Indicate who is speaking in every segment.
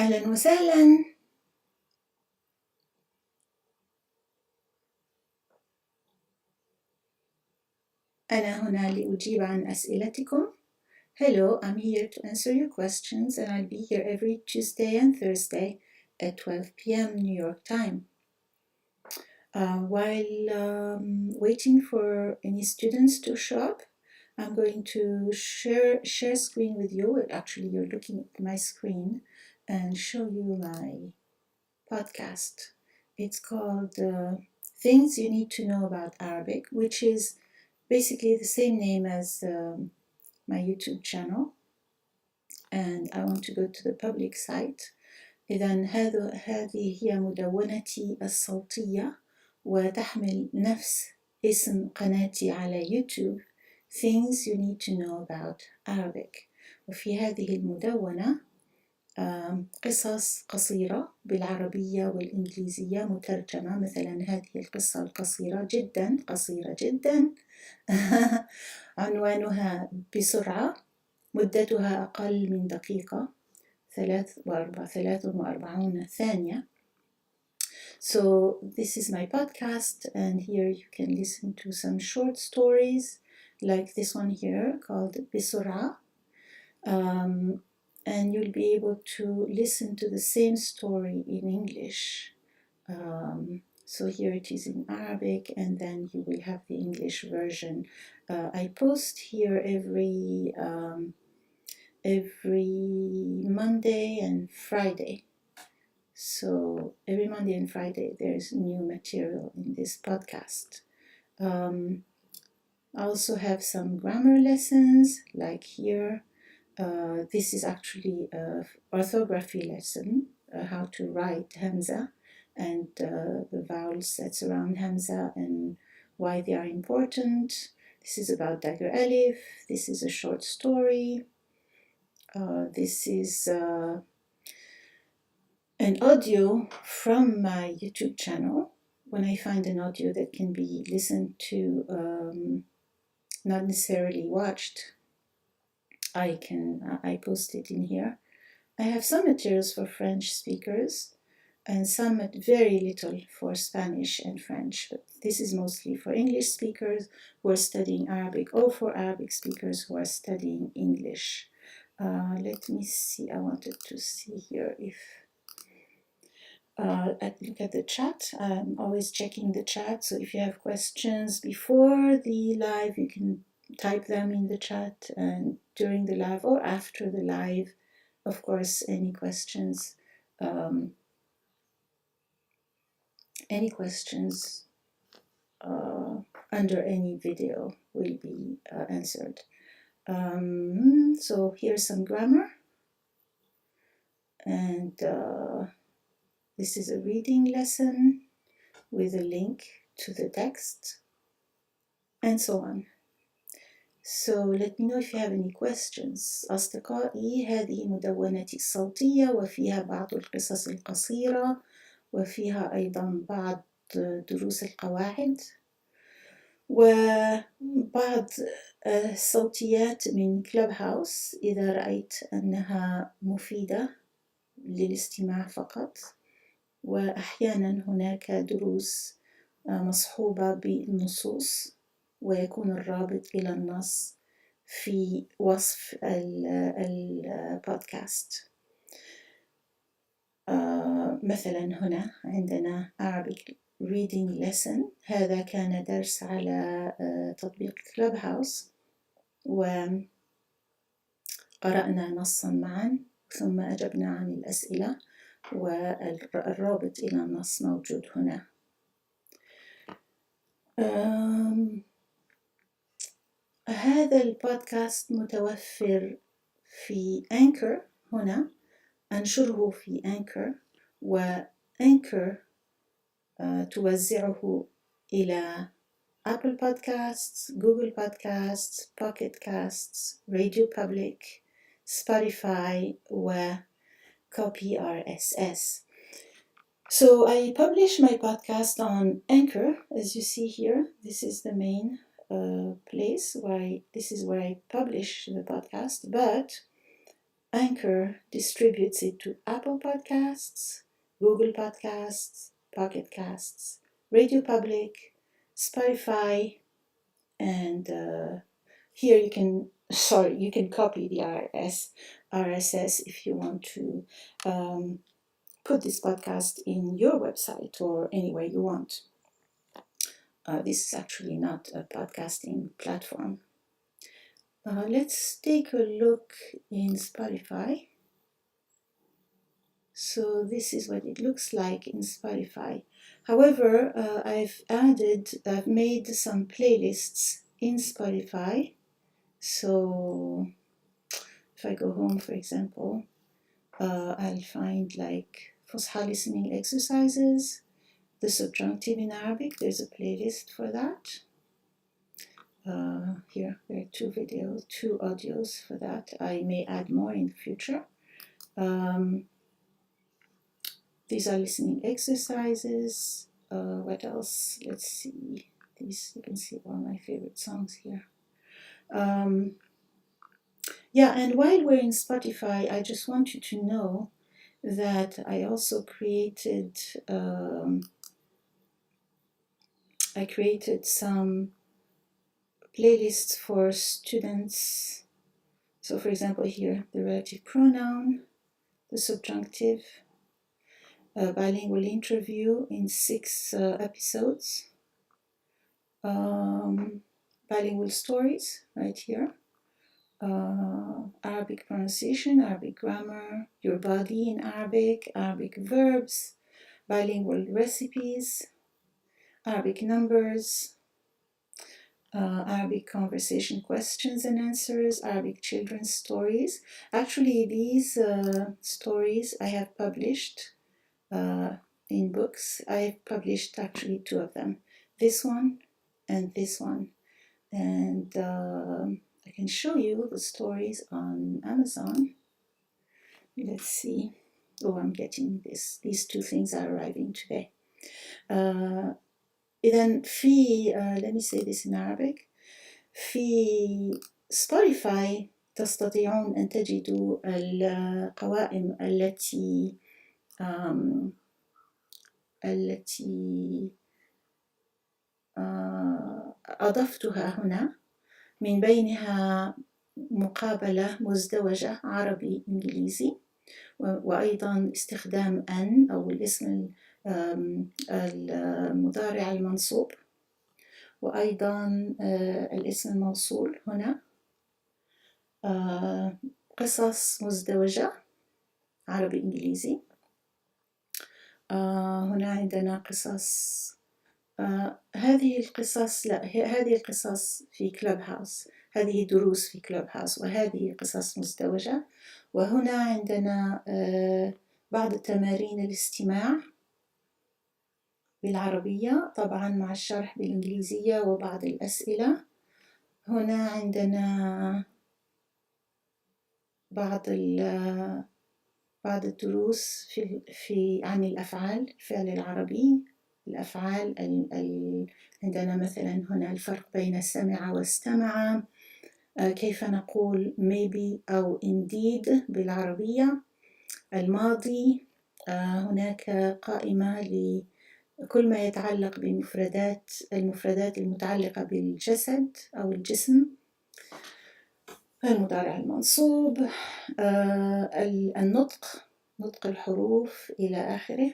Speaker 1: أهلا وسهلا. أنا هنا لأجيب عن أسئلتكم. Hello, I'm here to answer your questions and I'll be here every Tuesday and Thursday at 12 p.m. New York time. While waiting for any students to show up, I'm going to share screen with you. Actually, you're looking at my screen and show you my podcast. It's called Things You Need to Know About Arabic, which is basically the same name as my YouTube channel. And I want to go to the public site. إذن هذه هي مدونتي الصوتية وتحمل نفس اسم قناتي على يوتيوب Things You Need to Know About Arabic. وفي هذه المدونة قصص قصيرة بالعربية والإنجليزية مترجمة. مثلا هذه القصة القصيرة جدا قصيرة جدا عنوانها بسرعة، مدتها أقل من دقيقة 43 ثانية. So this is my podcast and here you can listen to some short stories like this one here called بسرعة. And you'll be able to listen to the same story in English. So here it is in Arabic and then you will have the English version. I post here every Monday and Friday. So every Monday and Friday there's new material in this podcast. I also have some grammar lessons like here. This is actually an orthography lesson, how to write Hamza and the vowels that surround Hamza and why they are important. This is about Dagger Alif. This is a short story. This is an audio from my YouTube channel. When I find an audio that can be listened to, not necessarily watched, I post it in here. I have some materials for French speakers and some very little for Spanish and French, but this is mostly for English speakers who are studying Arabic or for Arabic speakers who are studying English. Let me see, I wanted to see here if look at the chat. I'm always checking the chat, so if you have questions before the live you can type them in the chat, and during the live or after the live, of course, any questions under any video will be answered. So here's some grammar, and this is a reading lesson with a link to the text, and so on. So let me know if you have any questions. أصدقائي، هذه مدونتي الصوتية وفيها بعض القصص القصيرة وفيها أيضا بعض دروس القواعد وبعض الصوتيات من كلوب هاوس إذا رأيت أنها مفيدة للاستماع فقط، وأحيانا هناك دروس مصحوبة بالنصوص ويكون الرابط إلى النص في وصف البودكاست. مثلا هنا عندنا Arabic reading lesson. هذا كان درس على تطبيق كلوب هاوس وقرأنا نصا معا ثم أجبنا عن الأسئلة، والرابط إلى النص موجود هنا. هذا البودكاست متوفر في أنكر. هنا أنشره في أنكر، وأنكر توزعه إلى Apple Podcasts, Google Podcasts, Pocket Casts, Radio Public, Spotify, و Copy RSS. So I publish my podcast on Anchor, as you see here. This is the main place this is where I publish the podcast, but Anchor distributes it to Apple Podcasts, Google Podcasts, Pocket Casts, Radio Public, Spotify, and here you can copy the RSS if you want to put this podcast in your website or anywhere you want. This is actually not a podcasting platform. Let's take a look in Spotify. So this is what it looks like in Spotify. However, I've made some playlists in Spotify. So if I go home, for example, I'll find like Fusha listening exercises, the subjunctive in Arabic. There's a playlist for that. Here there are two audios for that. I may add more in the future. These are listening exercises. What else? Let's see. These, you can see all my favorite songs here. Yeah, and while we're in Spotify, I just want you to know that I also created some playlists for students. So for example here, the relative pronoun, the subjunctive, a bilingual interview in 6 episodes, bilingual stories right here, Arabic pronunciation, Arabic grammar, your body in Arabic, Arabic verbs, bilingual recipes, Arabic numbers, Arabic conversation questions and answers, Arabic children's stories. Actually, these stories I have published in books. I've published actually 2 of them, this one and this one. And I can show you the stories on Amazon. Let's see. Oh, I'm getting this. These 2 things are arriving today. إذن في let me say this in Arabic. في Spotify تستطيعون أن تجدوا القوائم التي أضفتها هنا، من بينها مقابلة مزدوجة عربي إنجليزي، وأيضا استخدام أن أو الاسم المضارع المنصوب، وأيضا الاسم الموصول هنا، قصص مزدوجة عربي إنجليزي. هنا عندنا قصص، هذه القصص في كلوب هاوس، هذه دروس في كلوب هاوس، وهذه قصص مزدوجة. وهنا عندنا بعض تمارين الاستماع بالعربية، طبعا مع الشرح بالإنجليزية وبعض الأسئلة. هنا عندنا بعض الدروس عن الأفعال، الفعل العربي، الأفعال. عندنا مثلا هنا الفرق بين سمع واستمع، كيف نقول maybe أو indeed بالعربية، الماضي. هناك قائمة لكل ما يتعلق المفردات المتعلقة بالجسد أو الجسم، المضارع المنصوب، نطق الحروف إلى آخره،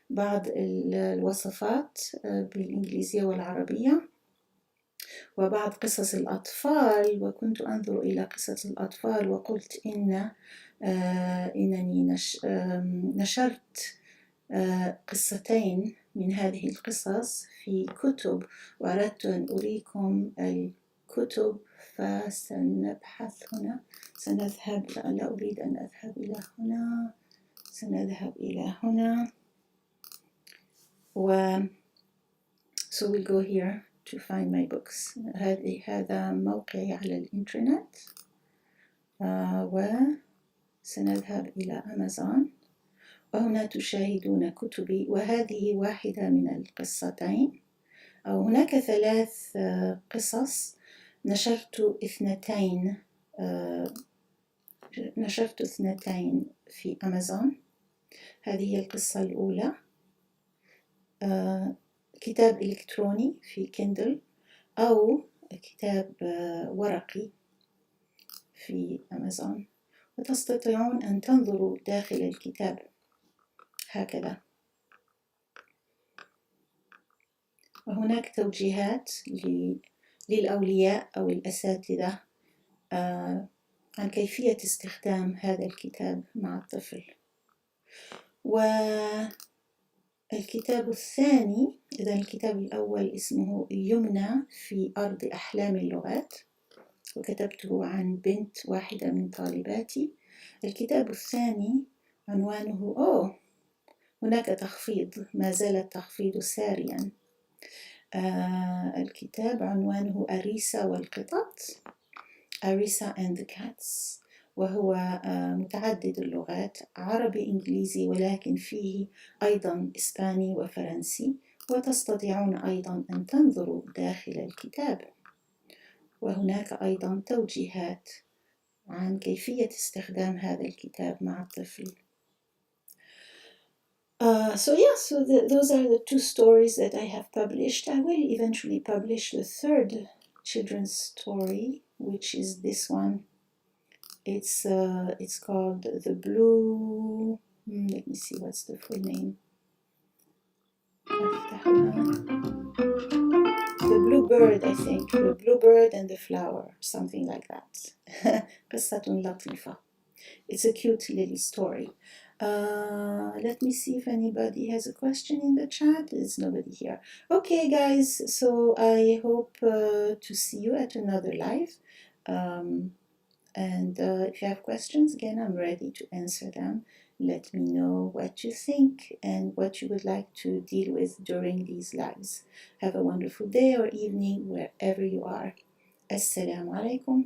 Speaker 1: بعض الوصفات بالإنجليزية والعربية، وبعض قصص الأطفال. وكنت أنظر إلى قصص الأطفال وقلت إنني نشرت قصتين من هذه القصص في كتب، وأردت أن أريكم الكتب، فسنبحث هنا. سنذهب، لا أريد أن أذهب إلى هنا، سنذهب إلى هنا. So we'll go here to find my books. هذا موقعي على الإنترنت، وسنذهب إلى أمازون، وهنا تشاهدون كتبي، وهذه واحدة من القصتين. هناك 3 قصص، نشرت 2 نشرت 2 في أمازون. هذه هي القصة الأولى. كتاب إلكتروني في كيندل أو كتاب ورقي في أمازون، وتستطيعون أن تنظروا داخل الكتاب هكذا. وهناك توجيهات للأولياء أو الأساتذة عن كيفية استخدام هذا الكتاب مع الطفل. والكتاب الثاني، إذا الكتاب الأول اسمه يمنى في أرض أحلام اللغات، وكتبته عن بنت واحدة من طالباتي. الكتاب الثاني عنوانه هناك تخفيض، ما زال التخفيض ساريا. الكتاب عنوانه أريسا والقطط، أريسا and the cats، وهو متعدد اللغات، عربي إنجليزي، ولكن فيه أيضا إسباني وفرنسي. وتستطيعون أيضا أن تنظروا داخل الكتاب، وهناك أيضا توجيهات عن كيفية استخدام هذا الكتاب مع الطفل. Those are the 2 stories that I have published. I will eventually publish the 3rd children's story, which is this one. It's called The Blue. Let me see, what's the full name? The Blue Bird, I think. The Blue Bird and the Flower, something like that. قصة لطيفة. It's a cute little story. Let me see if anybody has a question in the chat. There's nobody here. Okay, guys, so I hope to see you at another live. And if you have questions, again, I'm ready to answer them. Let me know what you think and what you would like to deal with during these lives. Have a wonderful day or evening wherever you are. Assalamu alaikum.